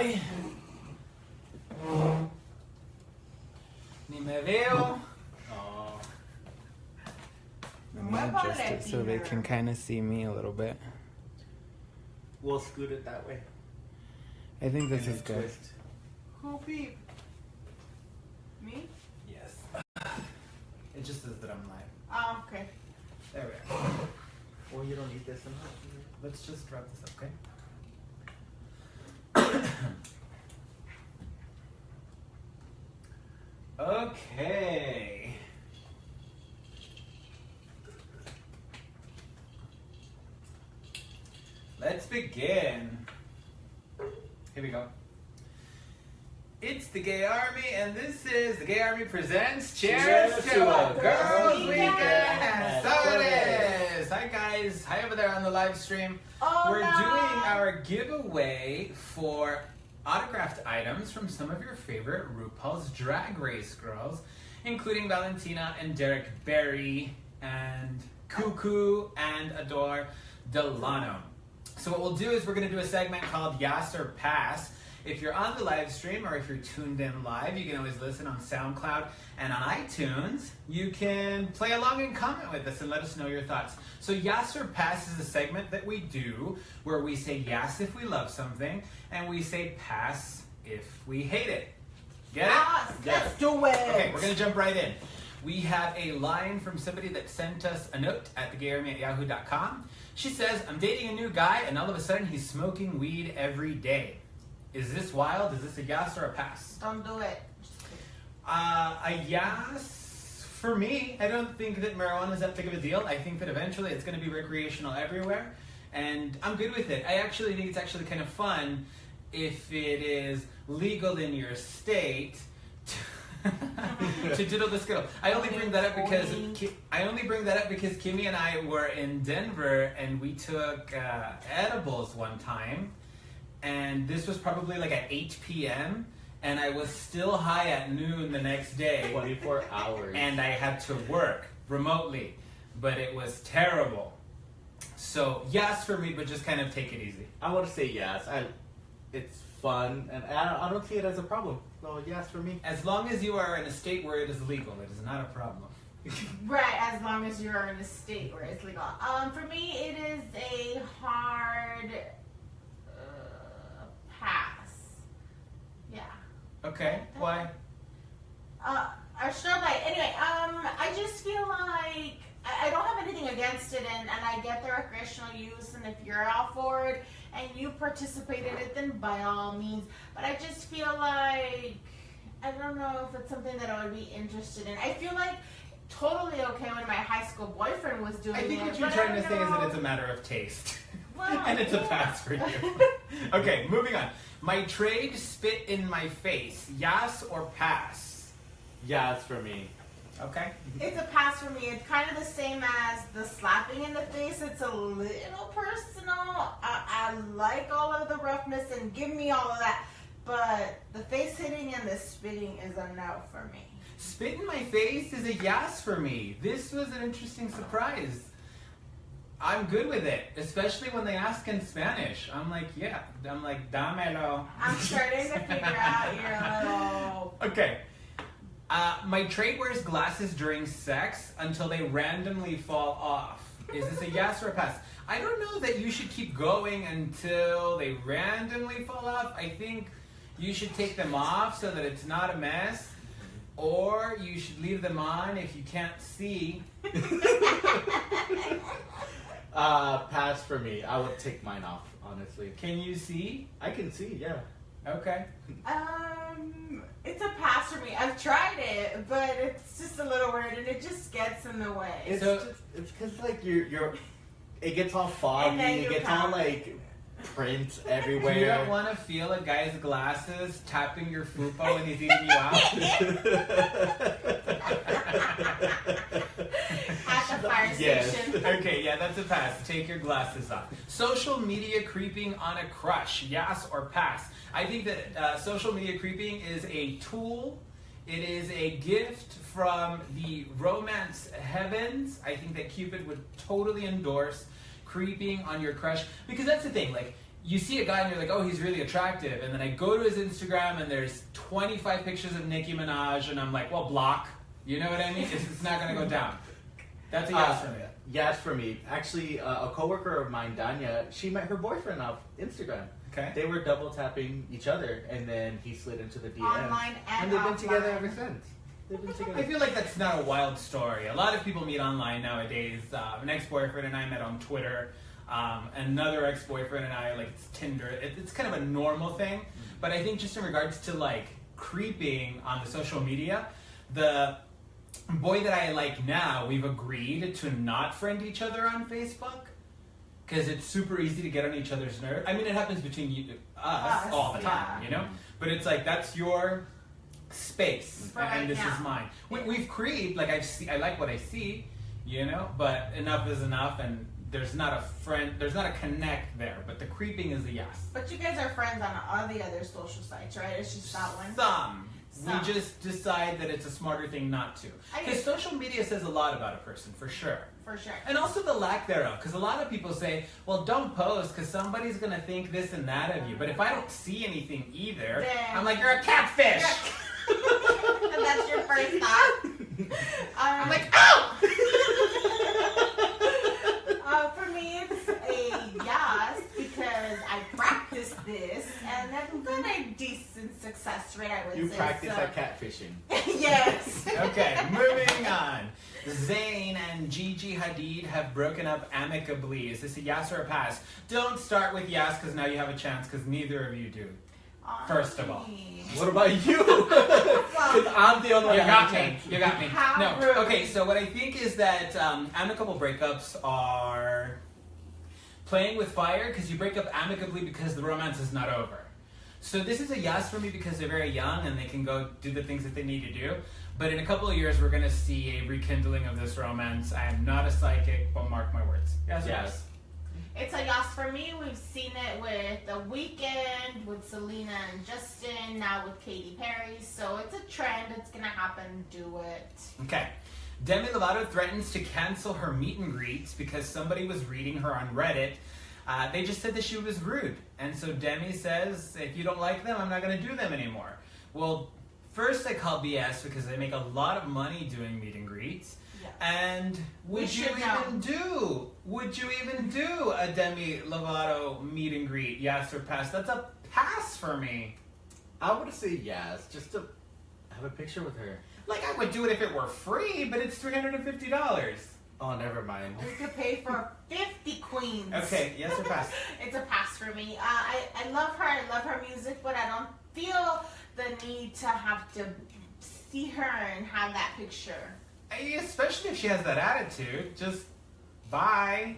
Ay. Ni me veo. Oh. Let me adjust it so they can kind of see me a little bit. We'll scoot it that way. I think this is good. Who peep? Me? Yes. It just says that I'm live. Oh, okay. There we are. Well, you don't need this enough. Let's just wrap this up, okay? Okay. Let's begin. Here we go. It's the Gay Army, and this is the Gay Army presents Cheers to a Girls Weekend. And so it is. Hi guys. Hi over there on the live stream. We're doing our giveaway for autographed items from some of your favorite RuPaul's Drag Race girls, including Valentina and Derek Barry and Cuckoo and Adore Delano. So what we'll do is we're going to do a segment called YAS or PASS. If you're on the live stream or if you're tuned in live, you can always listen on SoundCloud and on iTunes. You can play along and comment with us and let us know your thoughts. So YAS or PASS is a segment that we do where we say yes if we love something and we say pass if we hate it. Get it? Yes, let's do it. Okay, we're going to jump right in. We have a line from somebody that sent us a note at thegayarmy@yahoo.com. She says, I'm dating a new guy and all of a sudden he's smoking weed every day. Is this wild? Is this a yes or a pass? Don't do it. A yes for me. I don't think that marijuana is that big of a deal. I think that eventually it's going to be recreational everywhere, and I'm good with it. I actually think it's actually kind of fun if it is legal in your state to diddle the skittle. I only bring that up because Kimmy and I were in Denver and we took edibles one time. And this was probably like at 8 p.m. and I was still high at noon the next day. 24 hours. And I had to work remotely, but it was terrible. So yes for me, but just kind of take it easy. I want to say yes. It's fun, and I don't see it as a problem. So yes for me. As long as you are in a state where it is legal, it is not a problem. Right, as long as you're in a state where it's legal. For me, it is a hard pass. Yeah. Okay, why? Or sure, like, anyway, I just feel like I don't have anything against it, and I get the recreational use, and if you're all for it and you participate in it, then by all means. But I just feel like, I don't know if it's something that I would be interested in. I feel like totally okay when my high school boyfriend was doing it. I think what you're trying to say is that it's a matter of taste. Well, and it's a pass for you. Okay, moving on. My trade spit in my face. Yes or pass? Yes for me. Okay. It's a pass for me. It's kind of the same as the slapping in the face. It's a little personal. I like all of the roughness and give me all of that. But the face hitting and the spitting is a no for me. Spit in my face is a yes for me. This was an interesting surprise. I'm good with it, especially when they ask in Spanish. I'm like, yeah. I'm like, dámelo. I'm starting to figure out your little... Okay. My trade wears glasses during sex until they randomly fall off. Is this a yes or a pass? I don't know that you should keep going until they randomly fall off. I think you should take them off so that it's not a mess. Or you should leave them on if you can't see. Pass for me. I would take mine off, honestly. Can you see? I can see, yeah. Okay. It's a pass for me. I've tried it, but it's just a little weird, and it just gets in the way. It's because like it gets all foggy. It gets all like prints everywhere. You don't want to feel a guy's glasses tapping your fupa when he's eating you out. At the fire station. Okay, yeah, that's a pass. Take your glasses off. Social media creeping on a crush. Yes or pass? I think that social media creeping is a tool. It is a gift from the romance heavens. I think that Cupid would totally endorse creeping on your crush, because that's the thing. Like, you see a guy and you're like, oh, he's really attractive. And then I go to his Instagram and there's 25 pictures of Nicki Minaj and I'm like, well, block. You know what I mean? It's not going to go down. That's a yes for me. Yes for me. Actually, a coworker of mine, Danya, she met her boyfriend off Instagram. Okay. They were double tapping each other and then he slid into the DM. Online and they've been offline. together ever since. They've been together. I feel like that's not a wild story. A lot of people meet online nowadays. An ex-boyfriend and I met on Twitter. Another ex-boyfriend and I, like, it's Tinder. It's kind of a normal thing. But I think just in regards to, like, creeping on the social media, the boy that I like now, we've agreed to not friend each other on Facebook. Because it's super easy to get on each other's nerves. I mean, it happens between us all the time, you know? But it's like, that's your space, and this is mine. We've creeped, like, I like what I see, you know? But enough is enough, and there's not a connect there. But the creeping is a yes. But you guys are friends on all the other social sites, right? It's just that one? Some. We just decide that it's a smarter thing not to. Because social media says a lot about a person, for sure. For sure. And also the lack thereof. Because a lot of people say, well, don't post because somebody's going to think this and that of you. But if I don't see anything either, I'm like, you're a catfish. And that's your first thought? I'm like, ow! For me, it's a yes because I practice this and I've got a decent success rate, I would say. You practice at catfishing. Yes. Okay, moving on. Zayn and Gigi Hadid have broken up amicably. Is this a yes or a pass? Don't start with yes because now you have a chance because neither of you do. First of all. What about you? Because I'm the only one. You got me. How No. rude. Okay, so what I think is that amicable breakups are playing with fire because you break up amicably because the romance is not over. So this is a yes for me because they're very young and they can go do the things that they need to do. But in a couple of years, we're going to see a rekindling of this romance. I am not a psychic, but mark my words. Yes. Yes. It's a yes for me. We've seen it with The Weeknd, with Selena and Justin, now with Katy Perry. So it's a trend. It's going to happen. Do it. Okay. Demi Lovato threatens to cancel her meet and greets because somebody was reading her on Reddit. They just said that she was rude. And so Demi says, if you don't like them, I'm not going to do them anymore. Well, first I call BS because they make a lot of money doing meet and greets. And would you even do a Demi Lovato meet and greet? Yes or pass? That's a pass for me. I would say yes, just to have a picture with her. Like, I would do it if it were free, but it's $350. Oh, never mind. We could pay for 50 queens. Okay, yes or pass? It's a pass for me. I love her. I love her music, but I don't feel the need to have to see her and have that picture. Especially if she has that attitude. Just bye.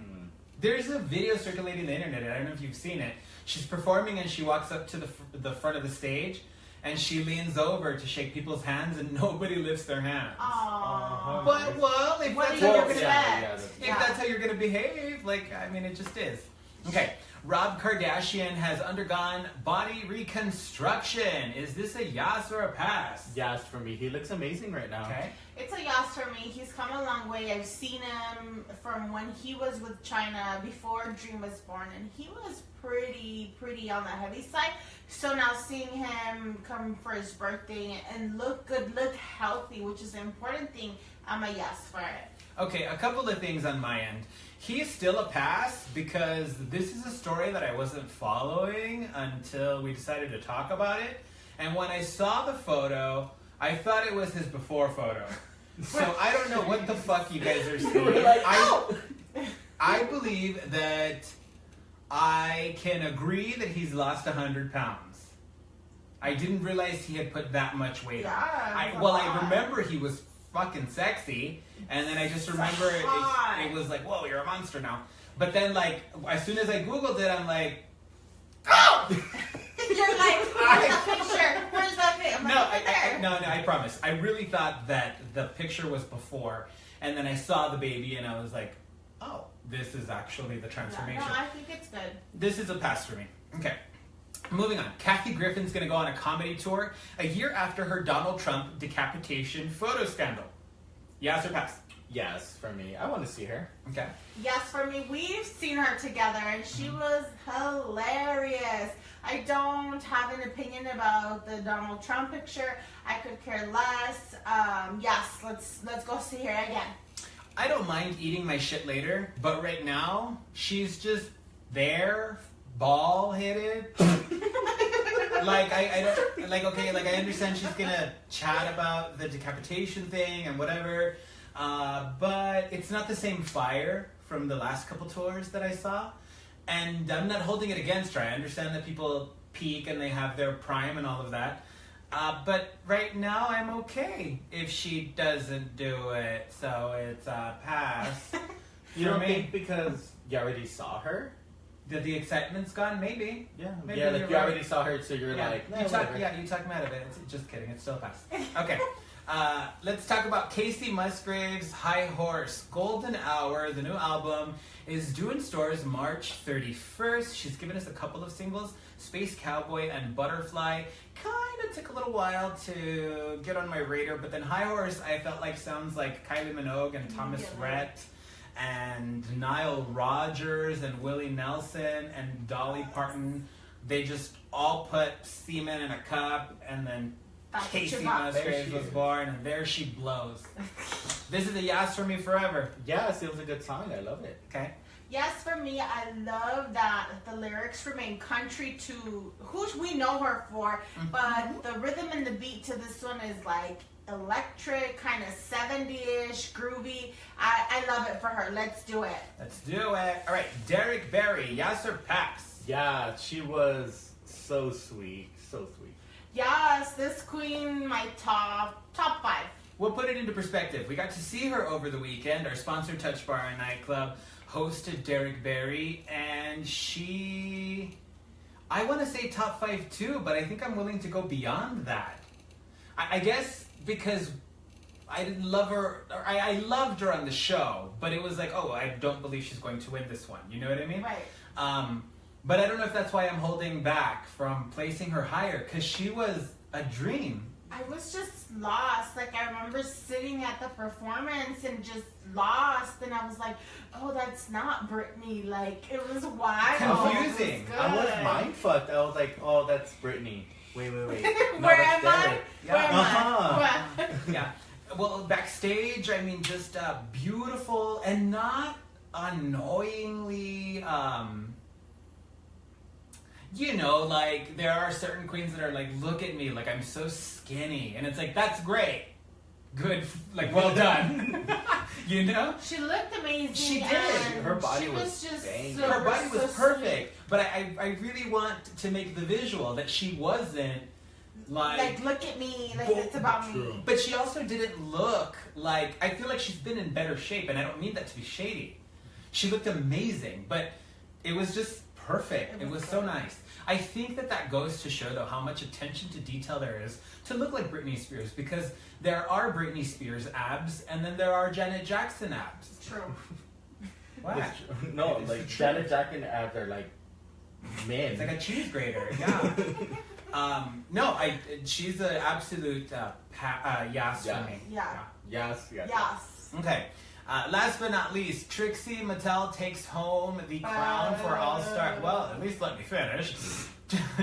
There's a video circulating the internet. I don't know if you've seen it. She's performing and she walks up to the front of the stage and she leans over to shake people's hands and nobody lifts their hands. Aww. But, well, if What that's do how you you're gonna expect? if that's how you're gonna behave, like, I mean, it just is. Okay. Rob Kardashian has undergone body reconstruction. Is this a yes or a pass? Yes for me. He looks amazing right now. Okay. It's a yes for me. He's come a long way. I've seen him from when he was with China before Dream was born, and he was pretty on the heavy side. So now seeing him come for his birthday and look good, look healthy, which is the important thing, I'm a yes for it. Okay, a couple of things on my end. He's still a pass because this is a story that I wasn't following until we decided to talk about it. And when I saw the photo, I thought it was his before photo. So I don't know what the fuck you guys are saying. Like, I believe that I can agree that he's lost 100 pounds. I didn't realize he had put that much weight on. I remember he was fucking sexy, and then I just remember it was like, whoa, you're a monster now. But then, like, as soon as I Googled it, I'm like, oh! You're like, where's the picture? Where's that thing? No, I promise. I really thought that the picture was before, and then I saw the baby, and I was like, oh, this is actually the transformation. No, I think it's good. This is a pass for me. Okay. Moving on. Kathy Griffin's going to go on a comedy tour a year after her Donald Trump decapitation photo scandal. Yes or pass? Yes, for me. I want to see her. Okay. Yes, for me, we've seen her together, and she was hilarious. I don't have an opinion about the Donald Trump picture. I could care less. Yes, let's go see her again. I don't mind eating my shit later, but right now, she's just there, bald-headed. Like, I don't, like, okay, like, I understand she's gonna chat about the decapitation thing and whatever, but it's not the same fire from the last couple tours that I saw, and I'm not holding it against her. I understand that people peak and they have their prime and all of that, but right now I'm okay if she doesn't do it, so it's a pass. You don't think because you already saw her? That the excitement's gone? Maybe. Yeah, Maybe yeah, like you're you right. already saw her, so you're like, you whatever. talk me out of it. It's just kidding. It's still a pass. Okay. Let's talk about Casey Musgrave's High Horse. Golden Hour, the new album, is due in stores March 31st. She's given us a couple of singles, Space Cowboy and Butterfly. Kind of took a little while to get on my radar, but then High Horse I felt like sounds like Kylie Minogue and Thomas Rhett and Nile Rodgers and Willie Nelson and Dolly Parton. They just all put semen in a cup, and then Casey Musgraves was born, and there she blows. This is a yes for me forever. Yes, it was a good song. I love it. Okay. Yes, for me, I love that the lyrics remain country to who we know her for, but the rhythm and the beat to this one is like electric, kind of 70-ish, groovy. I love it for her. Let's do it. Let's do it. All right, Derek Barry, yes or pass? Yeah, she was so sweet. So sweet. Yes, this queen, my top 5. We'll put it into perspective. We got to see her over the weekend. Our sponsor, Touch Bar and Nightclub, hosted Derek Barry, and she, I want to say top 5 too, but I think I'm willing to go beyond that. I guess because I didn't love her, or I loved her on the show, but it was like, oh, I don't believe she's going to win this one. You know what I mean? Right. But I don't know if that's why I'm holding back from placing her higher, because she was a dream. I was just lost. Like, I remember sitting at the performance and just lost, and I was like, oh, that's not Britney. Like, it was wild. Confusing. It was I was good. mind fucked. I was like, oh, that's Britney. Wait. No, Where that's am I? Derek. Where am Uh-huh. I? Yeah. Well, backstage, I mean, just beautiful and not annoyingly, you know, like, there are certain queens that are like, look at me, like, I'm so skinny. And it's like, that's great. Good, like, well done. You know? She looked amazing. She did. and Her body she was just banging. so, Her body was so perfect. But I really want to make the visual that she wasn't, Like, look at me. Like, it's about me. But she also didn't look like, I feel like she's been in better shape, and I don't mean that to be shady. She looked amazing, but it was just perfect. It was so nice. I think that goes to show, though, how much attention to detail there is to look like Britney Spears, because there are Britney Spears abs, and then there are Janet Jackson abs. True. Wow. No, It's like true. Janet Jackson abs are like men. It's like a cheese grater, yeah. No, she's an absolute yes Yeah. for me. Yeah. Yes. Yes. Okay. Last but not least, Trixie Mattel takes home the crown for All-Star. Well, at least let me finish.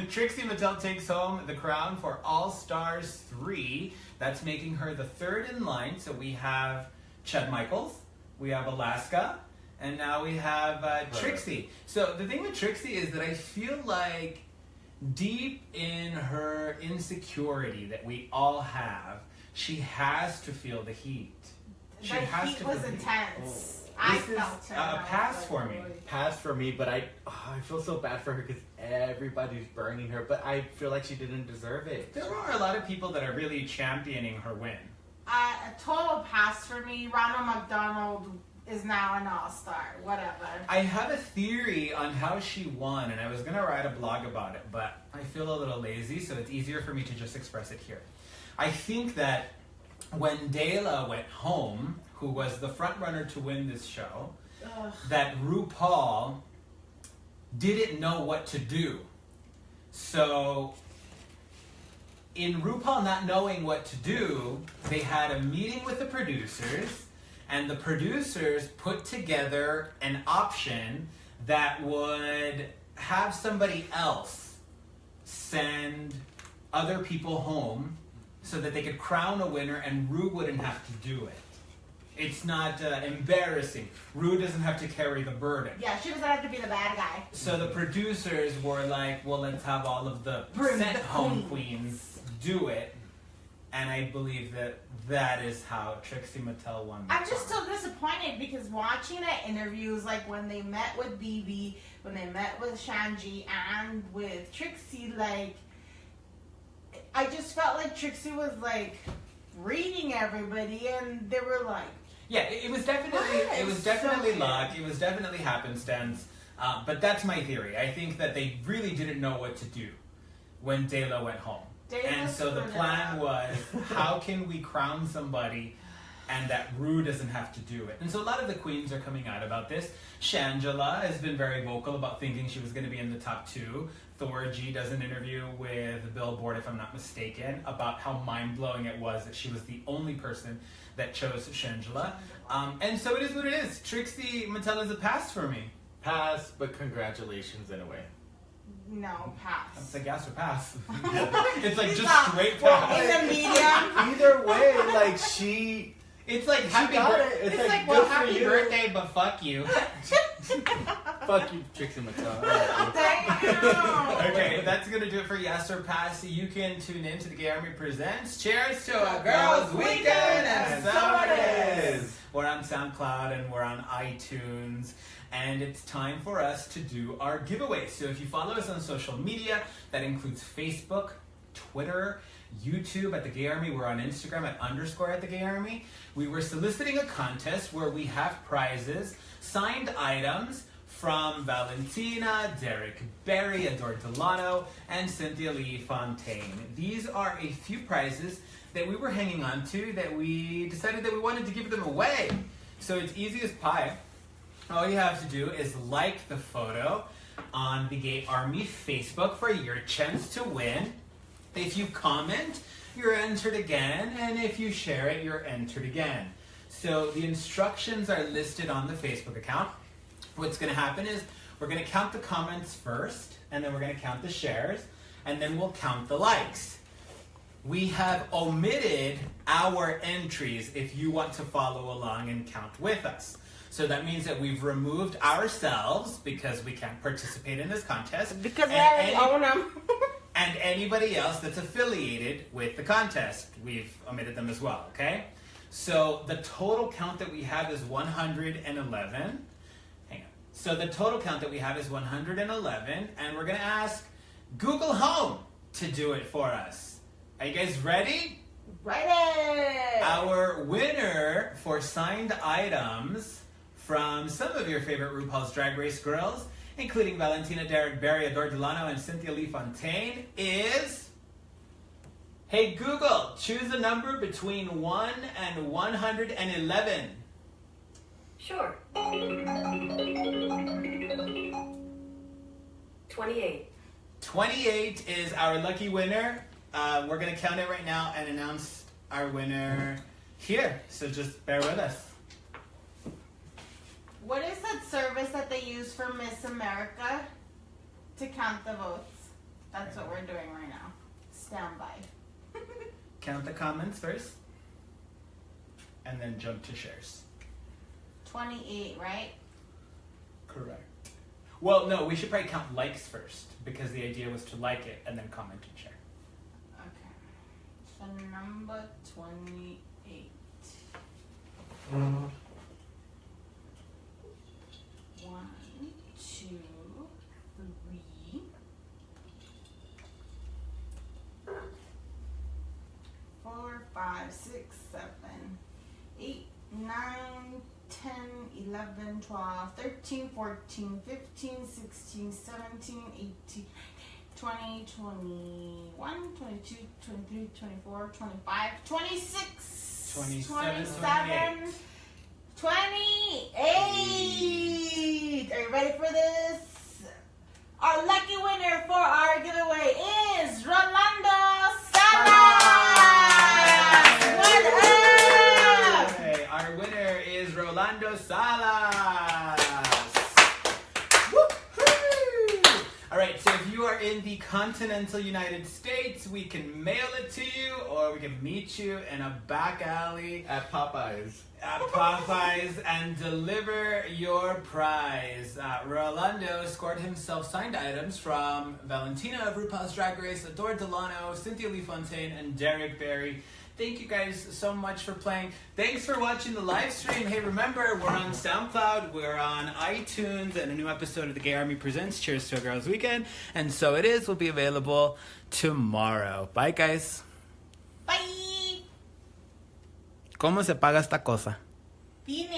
Trixie Mattel takes home the crown for All-Stars 3. That's making her the third in line. So we have Ched Michaels, we have Alaska, and now we have Trixie. So the thing with Trixie is that I feel like deep in her insecurity that we all have, she has to feel the heat. She The has heat to was feel the heat. intense. This I is felt it. a pass for me. Pass for me, but I feel so bad for her because everybody's burning her, but I feel like she didn't deserve it. There are a lot of people that are really championing her win. A total pass for me. Ronald McDonald is now an all-star. Whatever. I have a theory on how she won, and I was going to write a blog about it, but I feel a little lazy, so it's easier for me to just express it here. I think that when Dela went home, who was the front runner to win this show, that RuPaul didn't know what to do. So in RuPaul not knowing what to do, they had a meeting with the producers, And the producers put together an option that would have somebody else send other people home so that they could crown a winner and Rue wouldn't have to do it. It's not embarrassing. Rue doesn't have to carry the burden. Yeah, she doesn't have to be the bad guy. So the producers were like, well, let's have all of the sent home queens do it. And I believe that is how Trixie Mattel won. I'm just so disappointed because watching the interviews, like when they met with BB, when they met with Shanji, and with Trixie, like, I just felt like Trixie was like reading everybody, and they were like, yeah, it was definitely luck. It was definitely happenstance. But that's my theory. I think that they really didn't know what to do when Dela went home. And so the plan was, how can we crown somebody and that Rue doesn't have to do it? And so a lot of the queens are coming out about this. Shangela has been very vocal about thinking she was going to be in the top 2. Thor G does an interview with Billboard, if I'm not mistaken, about how mind-blowing it was that she was the only person that chose Shangela. And so it is what it is. Trixie Mattel is a pass for me. Pass, but congratulations in a way. no, pass. It's like YAS or pass. It's like just not. straight Well, pass. in the medium. Either way, like she It's like happy got birthday. it. It's It's like, like, well, good for happy you. birthday, but fuck you. fuck you, Trixie Mattel. Damn. Okay, that's gonna do it for YAS or Pass. You can tune in to the Gay Army Presents. Cheers to a girls' weekend, and so it is. We're on SoundCloud and we're on iTunes, and it's time for us to do our giveaway. So if you follow us on social media, that includes Facebook, Twitter, YouTube at the Gay Army. We're on Instagram at _ at the Gay Army. We were soliciting a contest where we have prizes, signed items from Valentina, Derek Berry, Adore Delano, and Cynthia Lee Fontaine. These are a few prizes that we were hanging on to that we decided that we wanted to give them away. So it's easy as pie. All you have to do is like the photo on the Gay Army Facebook for your chance to win. If you comment, you're entered again, and if you share it, you're entered again. So the instructions are listed on the Facebook account. What's going to happen is we're going to count the comments first, and then we're going to count the shares, and then we'll count the likes. We have omitted our entries if you want to follow along and count with us. So that means that we've removed ourselves because we can't participate in this contest. Because we already own them. And anybody else that's affiliated with the contest, we've omitted them as well, okay? So the total count that we have is 111. Hang on. So the total count that we have is 111, and we're going to ask Google Home to do it for us. Are you guys ready? Ready! Our winner for signed items from some of your favorite RuPaul's Drag Race girls, including Valentina, Derek Berry, Adore Delano, and Cynthia Lee Fontaine, is... Hey Google, choose a number between 1 and 111. Sure. 28. 28 is our lucky winner. We're going to count it right now and announce our winner here. So just bear with us. What is that service that they use for Miss America to count the votes? That's what we're doing right now. Stand by. Count the comments first. And then jump to shares. 28, right? Correct. Well, no, we should probably count likes first, because the idea was to like it and then comment and share. Okay. So number 28. 1, 2, 3, 4, 5, 6, 7, 8, 9, 10, 11, 12, 13, 14, 15, 16, 17, 18, 20, 21, 22, 23, 24, 25, 26, 27, 28. 28! Are you ready for this? Our lucky winner for our giveaway is Rolando Salas! What up? Okay, our winner is continental United States, we can mail it to you, or we can meet you in a back alley At Popeyes. And deliver your prize. Rolando scored himself signed items from Valentina of RuPaul's Drag Race, Adore Delano, Cynthia Lee Fontaine, and Derek Barry. Thank you guys so much for playing. Thanks for watching the live stream. Hey, remember, we're on SoundCloud, we're on iTunes, and a new episode of the Gay Army Presents Cheers to a Girls Weekend. And So It Is will be available tomorrow. Bye, guys. Bye. ¿Cómo se paga esta cosa? Dime.